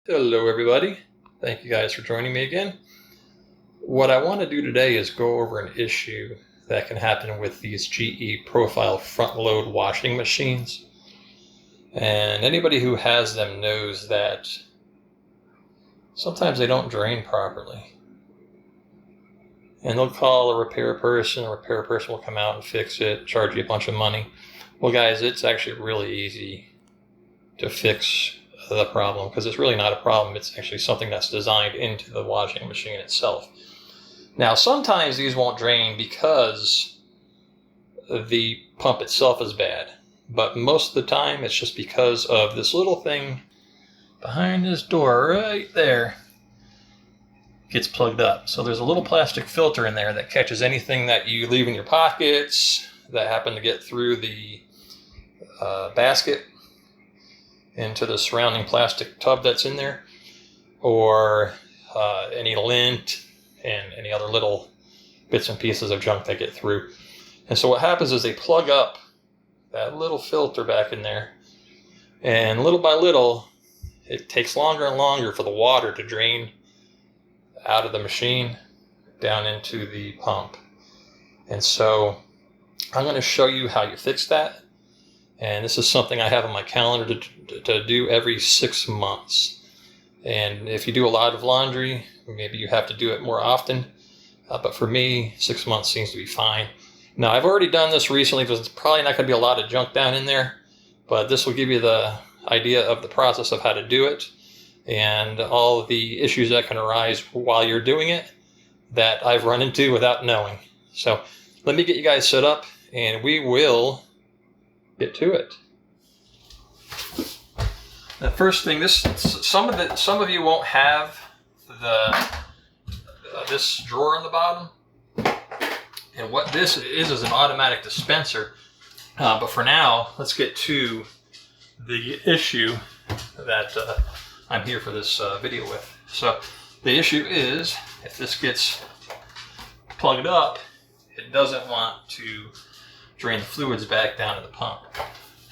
Hello everybody, thank you guys for joining me again. What I want to do today is go over an issue that can happen with these GE Profile front load washing machines. And anybody who has them knows that sometimes they don't drain properly. And they'll call a repair person will come out and fix it, charge you a bunch of money. Well guys, it's actually really easy to fix the problem, because it's really not a problem. It's actually something that's designed into the washing machine itself. Now sometimes these won't drain because the pump itself is bad, but most of the time it's just because of this little thing behind this door right there gets plugged up. So there's a little plastic filter in there that catches anything that you leave in your pockets that happen to get through the basket into the surrounding plastic tub that's in there, or any lint and any other little bits and pieces of junk that get through. And so what happens is they plug up that little filter back in there, and little by little it takes longer and longer for the water to drain out of the machine down into the pump. And so I'm going to show you how you fix that. And this is something I have on my calendar to do every 6 months. And if you do a lot of laundry, maybe you have to do it more often. But for me, 6 months seems to be fine. Now, I've already done this recently, because it's probably not going to be a lot of junk down in there. But this will give you the idea of the process of how to do it, and all the issues that can arise while you're doing it that I've run into without knowing. So let me get you guys set up, and we will get to it. The first thing, some of you won't have this drawer on the bottom, and what this is an automatic dispenser. But for now, let's get to the issue that I'm here for this video with. So the issue is, if this gets plugged up, it doesn't want to drain the fluids back down to the pump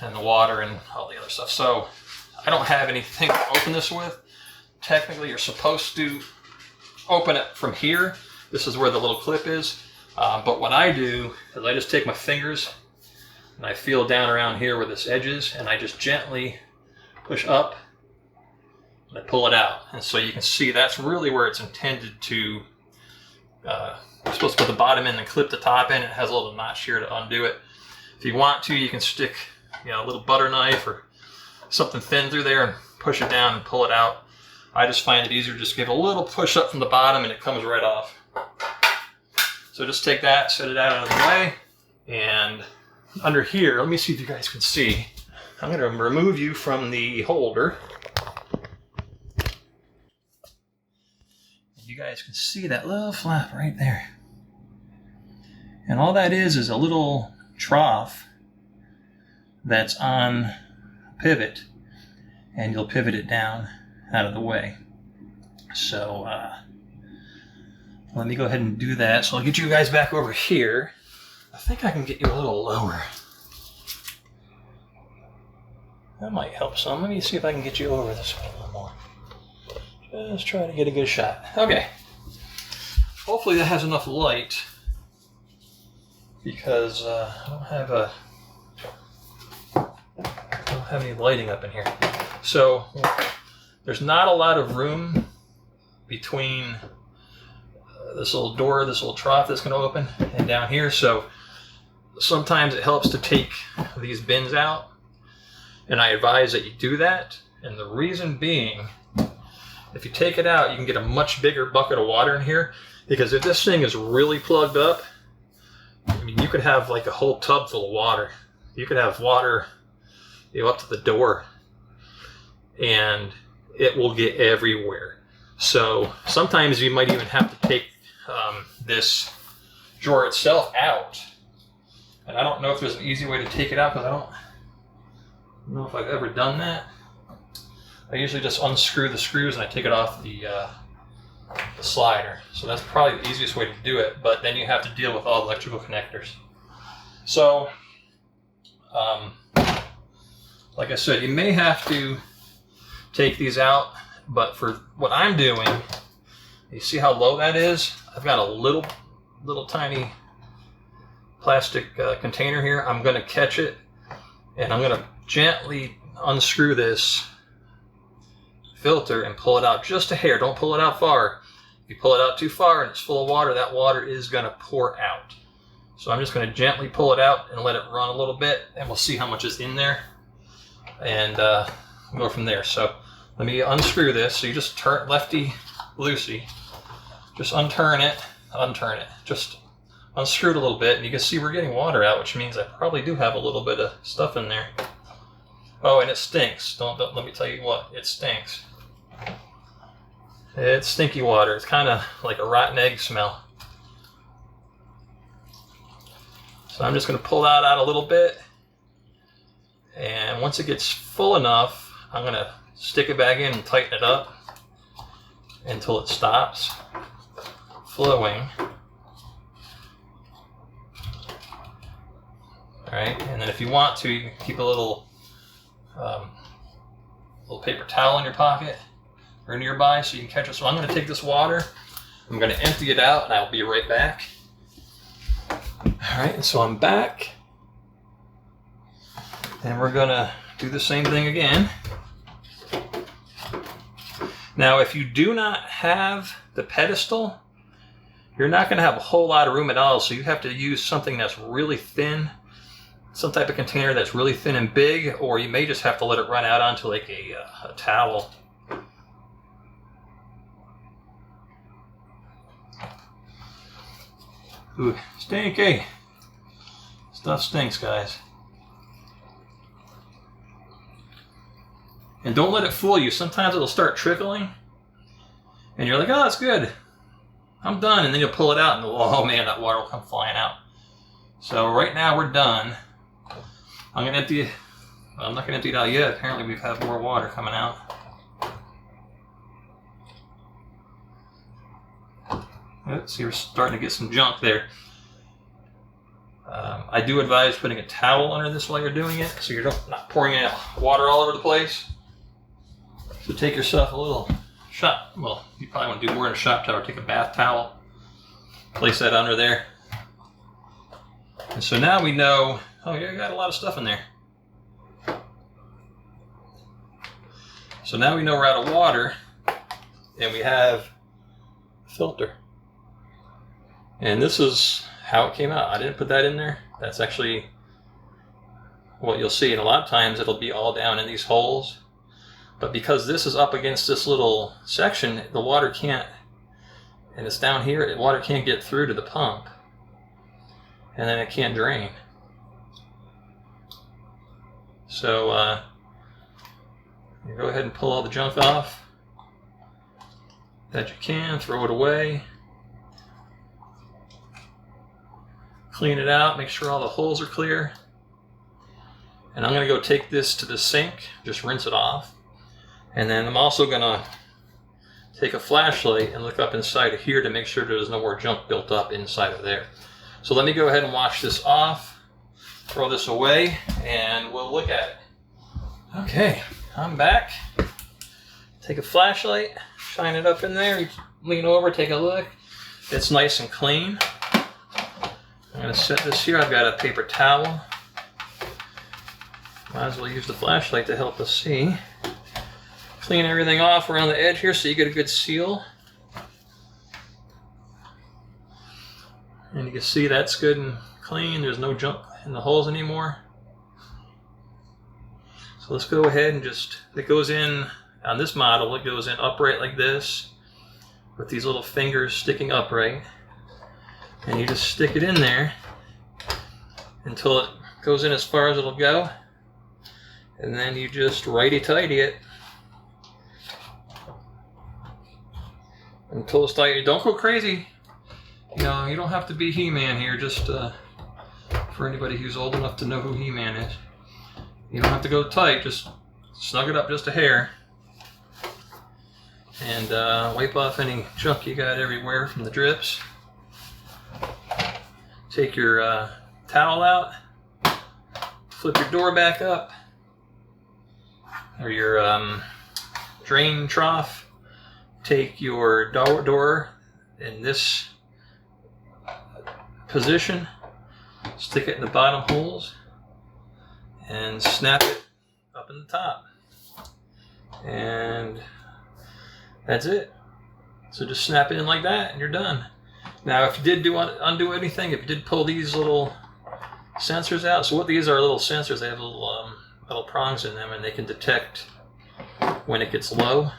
and the water and all the other stuff. So I don't have anything to open this with. Technically, you're supposed to open it from here. This is where the little clip is. But what I do is I just take my fingers and I feel down around here where this edge is, and I just gently push up and I pull it out. And so you can see that's really where it's intended to. You're supposed to put the bottom in and clip the top in. It has a little notch here to undo it. If you want to, you can stick a little butter knife or something thin through there and push it down and pull it out. I just find it easier to just give a little push up from the bottom and it comes right off. So just take that, set it out of the way, and under here, let me see if you guys can see. I'm going to remove you from the holder. You guys can see that little flap right there. And all that is a little trough that's on a pivot, and you'll pivot it down out of the way. So let me go ahead and do that. So I'll get you guys back over here. I think I can get you a little lower. That might help some. Let me see if I can get you over this way a little more. Just try to get a good shot. Okay. Hopefully that has enough light, because I don't have any lighting up in here. So there's not a lot of room between this little door, this little trough that's going to open, and down here. So sometimes it helps to take these bins out, and I advise that you do that. And the reason being, if you take it out, you can get a much bigger bucket of water in here, because if this thing is really plugged up, I mean, you could have like a whole tub full of water. You could have water up to the door, and it will get everywhere. So sometimes you might even have to take this drawer itself out. And I don't know if there's an easy way to take it out, because I don't know if I've ever done that. I usually just unscrew the screws and I take it off the slider. So that's probably the easiest way to do it, but then you have to deal with all the electrical connectors. So, like I said, you may have to take these out But for what I'm doing, you see how low that is? I've got a little tiny plastic container here. I'm going to catch it, and I'm going to gently unscrew this filter and pull it out just a hair. Don't pull it out far. If you pull it out too far and it's full of water, that water is going to pour out. So I'm just going to gently pull it out and let it run a little bit, and we'll see how much is in there, and go from there. So let me unscrew this. So you just turn lefty loosey, just unturn it, just unscrew it a little bit, and you can see we're getting water out, which means I probably do have a little bit of stuff in there. Oh, and it stinks. Don't let me tell you what, it stinks. It's stinky water. It's kind of like a rotten egg smell. So I'm just going to pull that out a little bit, and once it gets full enough, I'm going to stick it back in and tighten it up until it stops flowing. Alright, and then if you want to, you can keep a little paper towel in your pocket or nearby so you can catch it. So I'm going to take this water, I'm going to empty it out, and I'll be right back. Alright, so I'm back, and we're going to do the same thing again. Now, if you do not have the pedestal, you're not going to have a whole lot of room at all, so you have to use something that's really thin, some type of container that's really thin and big, or you may just have to let it run out onto like a towel. Ooh, stinky. Stuff stinks, guys. And don't let it fool you. Sometimes it'll start trickling, and you're like, oh, it's good, I'm done. And then you'll pull it out, and oh man, that water will come flying out. So right now we're done. I'm going to empty it. I'm not going to empty it out yet. Apparently we've had more water coming out. See, we're starting to get some junk there. I do advise putting a towel under this while you're doing it, so you're not pouring out water all over the place. So take yourself a little shop. Well, you probably want to do more than a shop towel. Take a bath towel, place that under there. And so now we know, oh yeah, I got a lot of stuff in there. So now we know we're out of water, and we have a filter. And this is how it came out. I didn't put that in there. That's actually what you'll see. And a lot of times it'll be all down in these holes. But because this is up against this little section, the water can't, and it's down here, the water can't get through to the pump. And then it can't drain. So you go ahead and pull all the junk off that you can, throw it away. Clean it out, make sure all the holes are clear. And I'm going to go take this to the sink, just rinse it off. And then I'm also going to take a flashlight and look up inside of here to make sure there's no more junk built up inside of there. So let me go ahead and wash this off, throw this away, and we'll look at it. Okay, I'm back. Take a flashlight, shine it up in there, lean over, take a look. It's nice and clean. I'm going to set this here. I've got a paper towel. Might as well use the flashlight to help us see. Clean everything off around the edge here so you get a good seal. And you can see that's good and clean. There's no junk in the holes anymore. So let's go ahead and just, it goes in, on this model, it goes in upright like this with these little fingers sticking upright. And you just stick it in there until it goes in as far as it'll go. And then you just righty-tighty it until it's tight. Don't go crazy. You know, you don't have to be He-Man here, just for anybody who's old enough to know who He-Man is. You don't have to go tight, just snug it up just a hair. And wipe off any junk you got everywhere from the drips. Take your towel out, flip your door back up, or your drain trough, take your door in this position, stick it in the bottom holes, and snap it up in the top. And that's it. So just snap it in like that and you're done. Now if you did undo anything, if you did pull these little sensors out, so what these are, little sensors, they have little prongs in them, and they can detect when it gets low.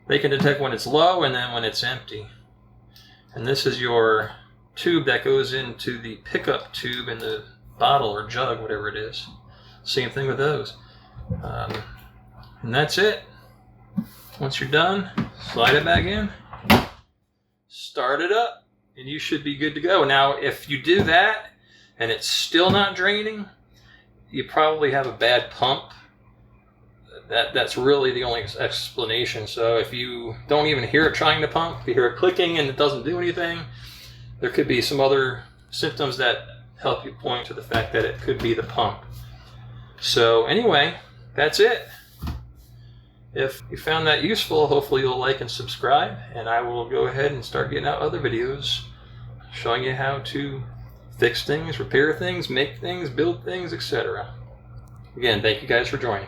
They can detect when it's low and then when it's empty. And this is your tube that goes into the pickup tube in the bottle or jug, whatever it is. Same thing with those. And that's it. Once you're done, slide it back in, start it up, and you should be good to go. Now, if you do that and it's still not draining, you probably have a bad pump. That's really the only explanation. So if you don't even hear it trying to pump, if you hear it clicking and it doesn't do anything, there could be some other symptoms that help you point to the fact that it could be the pump. So anyway, that's it. If you found that useful, hopefully you'll like and subscribe, and I will go ahead and start getting out other videos showing you how to fix things, repair things, make things, build things, etc. Again, thank you guys for joining.